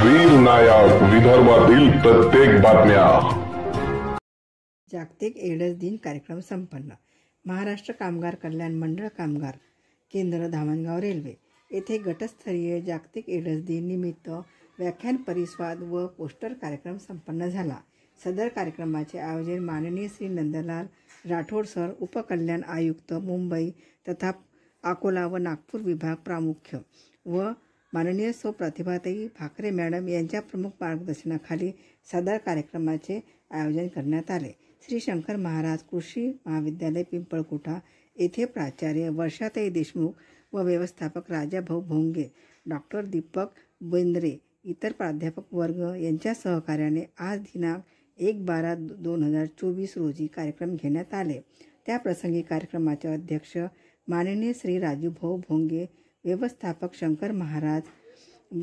वीर नायक विदर्भातील प्रत्येक बातम्या। जागतिक एड्स दिन कार्यक्रम संपन्न। महाराष्ट्र कामगार कल्याण मंडळ कामगार केंद्र धामणगाव रेल्वे येथे गटस्थरीय जागतिक एड्स दिन निमित्त व्याख्यान परिसंवाद व पोस्टर कार्यक्रम संपन्न झाला। सदर कार्यक्रमाचे आयोजन माननीय श्री नंदलाल राठोड सर, उपकल्याण आयुक्त मुंबई तथा अकोला व नागपूर विभाग प्रामुख्य व माननीय सौ प्रतिभाताई भाकरे मॅडम यांच्या प्रमुख मार्गदर्शनाखाली सदर कार्यक्रमाचे आयोजन करण्यात आले। श्री शंकर महाराज कृषी महाविद्यालय पिंपळकुटा येथे प्राचार्य वर्षाताई देशमुख व व्यवस्थापक राजाभाऊ भोंगे, डॉक्टर दीपक बेंद्रे, इतर प्राध्यापक वर्ग यांच्या सहकार्याने आज दिनांक 1/12/2024 रोजी कार्यक्रम घेण्यात आले। त्या प्रसंगी कार्यक्रमाचे अध्यक्ष माननीय श्री राजूभाऊ भोंगे, व्यवस्थापक शंकर महाराज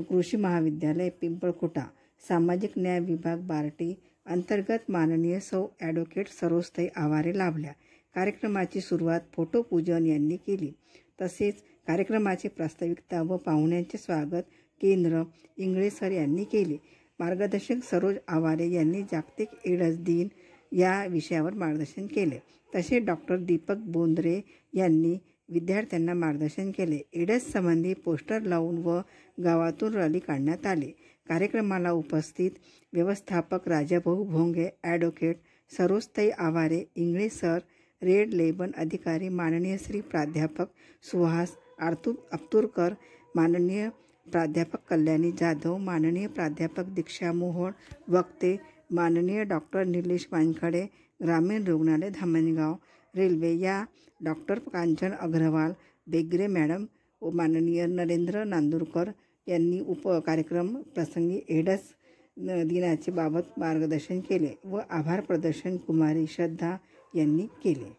कृषी महाविद्यालय पिंपळकुटा, सामाजिक न्याय विभाग बार्टी अंतर्गत माननीय सौ ॲडव्होकेट सरोजताई आवारे लाभल्या। कार्यक्रमाची सुरुवात फोटोपूजन यांनी केली। तसेच कार्यक्रमाची प्रास्ताविकता व पाहुण्यांचे स्वागत केंद्र इंगळे सर यांनी केले। मार्गदर्शक सरोज आवारे यांनी जागतिक एड्स दिन या विषयावर मार्गदर्शन केले। तसेच डॉक्टर दीपक बोंद्रे यांनी विद्यार्थ्यांना मार्गदर्शन केले। एड्स संबंधी पोस्टर लावून व गावातून रॅली काढण्यात आली। कार्यक्रमाला उपस्थित व्यवस्थापक राजाभाऊ भोंगे, ॲडव्होकेट सरोजताई आवारे, इंगळे सर, रेड लेबन अधिकारी माननीय श्री प्राध्यापक सुहास अप्तुरकर, माननीय प्राध्यापक कल्याणी जाधव, माननीय प्राध्यापक दीक्षा मोहोळ, वक्ते माननीय डॉक्टर निलेश वानखडे, ग्रामीण रुग्णालय धामणगाव रेल्वे या डॉक्टर कांचन अग्रवाल, बेगरे मॅडम व माननीय नरेंद्र नांदुरकर यांनी कार्यक्रम प्रसंगी एड्स दिनाचे बाबत मार्गदर्शन केले व आभार प्रदर्शन कुमारी श्रद्धा यांनी केले।